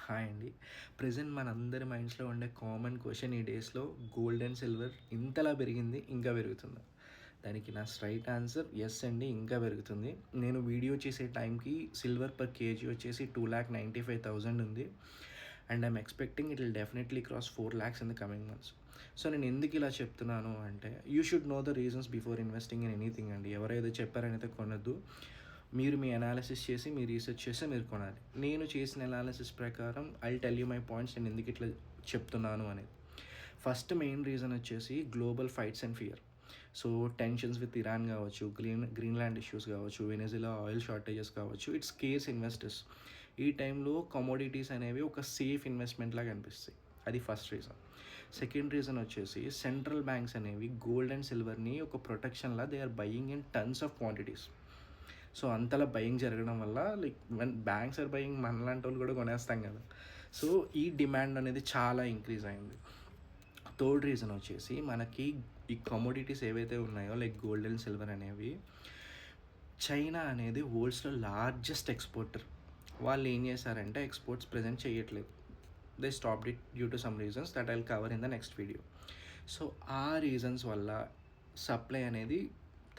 Hi అండి. Present మనందరి మైండ్స్‌లో ఉండే కామన్ క్వెషన్ ఈ డేస్‌లో గోల్డ్ అండ్ సిల్వర్ ఇంతలా పెరిగింది, ఇంకా పెరుగుతుందా? దానికి నా స్ట్రెయిట్ ఆన్సర్ యెస్ అండి. ఇంకా పెరుగుతుంది. నేను వీడియో చేసే టైంకి సిల్వర్ పర్ కేజీ వచ్చేసి 2,95,000 ఉంది. And I'm expecting it will definitely cross 4,00,000 in the coming months. So నేను ఎందుకు ఇలా చెప్తున్నాను అంటే, you should know the reasons before investing in anything అండి. ఎవరేదో చెప్పారని అయితే కొనొద్దు. మీరు మీ అనాలిసిస్ చేసి, మీ రీసెర్చ్ చేసి మీరు కొనాలి. నేను చేసిన అనాలిసిస్ ప్రకారం టెల్ యూ మై పాయింట్స్, నేను ఎందుకు ఇట్లా చెప్తున్నాను అనేది. ఫస్ట్ మెయిన్ రీజన్ వచ్చేసి global fights and fear. So tensions with Iran కావచ్చు, గ్రీన్లాండ్ ఇష్యూస్ కావచ్చు, వెనెజులా ఆయిల్ షార్టేజెస్ కావచ్చు, ఇట్స్ స్కేర్స్ ఇన్వెస్టర్స్. ఈ టైంలో కమోడిటీస్ అనేవి ఒక సేఫ్ ఇన్వెస్ట్మెంట్ లాగా అనిపిస్తాయి. అది ఫస్ట్ రీజన్. సెకండ్ రీజన్ వచ్చేసి సెంట్రల్ బ్యాంక్స్ అనేవి గోల్డ్ అండ్ సిల్వర్ని ఒక ప్రొటెక్షన్లా they are buying in tons of quantities. So అంతలా బయింగ్ జరగడం వల్ల like when banks are buying, మనలాంటి వాళ్ళు కూడా కొనేస్తాం కదా. సో ఈ డిమాండ్ అనేది చాలా ఇంక్రీజ్ అయింది. థర్డ్ రీజన్ వచ్చేసి మనకి ఈ కమోడిటీస్ ఏవైతే ఉన్నాయో లైక్ గోల్డ్ అండ్ సిల్వర్ అనేవి, చైనా అనేది వరల్డ్స్లో లార్జెస్ట్ ఎక్స్పోర్టర్. వాళ్ళు ఏం చేశారంటే ఎక్స్పోర్ట్స్ ప్రజెంట్ చేయట్లేదు. They stopped it due to some reasons that I will cover in the next video. So ఆ రీజన్స్ వల్ల సప్లై అనేది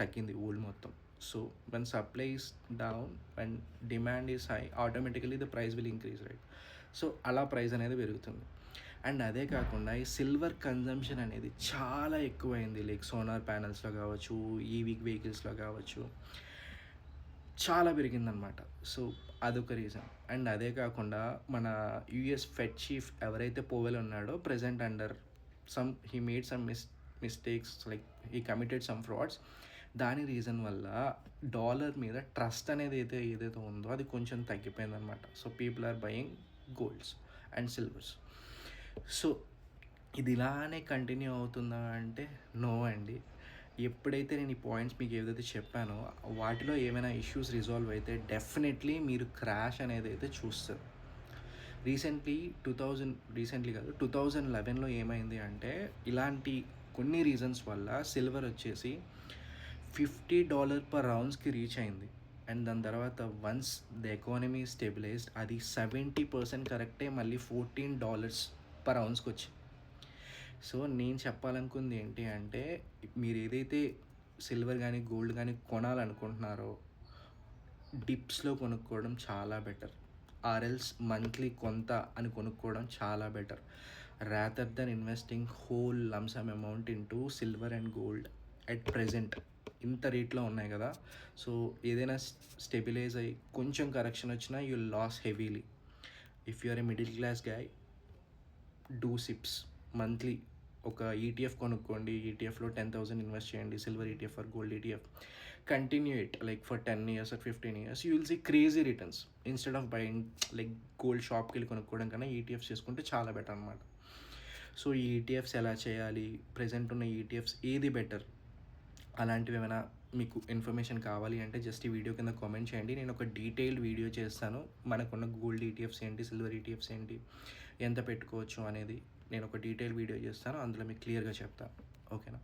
తగ్గింది వరల్డ్ మొత్తం. So when supply is down, when demand is high, automatically the price will increase, right? So అలా price అనేది పెరుగుతుంది. And అదే కాకుండా ఈ సిల్వర్ కన్జంప్షన్ అనేది చాలా ఎక్కువైంది. లైక్ సోలార్ ప్యానల్స్లో కావచ్చు, ఈవీ వెహికల్స్లో కావచ్చు, చాలా పెరిగిందనమాట. సో అదొక రీజన్. అండ్ అదే కాకుండా మన యుఎస్ ఫెడ్ చీఫ్ ఎవరైతే పోవెల్ ఉన్నాడో present under he made some mistakes, like he committed some frauds. దాని రీజన్ వల్ల డాలర్ మీద ట్రస్ట్ అనేది ఏదైతే ఉందో అది కొంచెం తగ్గిపోయిందనమాట. So people are buying golds and silvers. So ఇది ఇలానే కంటిన్యూ అవుతుందా అంటే నో అండి. ఎప్పుడైతే నేను ఈ పాయింట్స్ మీకు ఏదైతే చెప్పానో వాటిలో ఏమైనా ఇష్యూస్ రిజాల్వ్ అయితే డెఫినెట్లీ మీరు క్రాష్ అనేది అయితే చూస్తారు. రీసెంట్లీ కాదు, 2011లో ఏమైంది అంటే ఇలాంటి కొన్ని రీజన్స్ వల్ల సిల్వర్ వచ్చేసి $50 per ounceకి రీచ్ అయింది. అండ్ దాని తర్వాత వన్స్ ద ఎకానమీ స్టెబిలైజ్డ్ అది 70% కరెక్టే మళ్ళీ $14 per ounceకి వచ్చింది. సో నేను చెప్పాలనుకుంది ఏంటి అంటే, మీరు ఏదైతే సిల్వర్ కానీ గోల్డ్ కానీ కొనాలనుకుంటున్నారో డిప్స్లో కొనుక్కోవడం చాలా బెటర్. ఆర్ఎల్స్ మంత్లీ కొంత అని కొనుక్కోవడం చాలా better rather than investing whole lump sum amount into silver and gold at present. ఇంత రేట్లో ఉన్నాయి కదా. సో ఏదైనా స్టెబిలైజ్ అయ్యి కొంచెం కరెక్షన్ వచ్చినా you loss heavily. If you are a middle class guy, do SIPs monthly. ఒక ఈటీఎఫ్ కొనుక్కోండి, ఈటీఎఫ్లో 10,000 ఇన్వెస్ట్ చేయండి, silver ETF or gold ETF. Continue it like for 10 years or 15 years, you will see crazy returns. Instead of buying like gold షాప్కి వెళ్ళి కొనుక్కోవడం కన్నా ETFs చేసుకుంటే చాలా బెటర్ అనమాట. సో ఈ ఈటీఎఫ్స్ ఎలా చేయాలి, ప్రజెంట్ ఉన్న ఈటీఎఫ్స్ ఏది బెటర్, అలాంటివి ఏమైనా మీకు ఇన్ఫర్మేషన్ కావాలి అంటే జస్ట్ ఈ వీడియో కింద కామెంట్ చేయండి. నేను ఒక డీటెయిల్డ్ వీడియో చేస్తాను. మనకున్న గోల్డ్ ఈటీఎఫ్స్ ఏంటి, సిల్వర్ ఈటీఎఫ్స్ ఏంటి, ఎంత పెట్టుకోవచ్చు అనేది నేను ఒక డీటెయిల్ వీడియో చేస్తాను. అందులో మీకు క్లియర్గా చెప్తాను. ఓకేనా?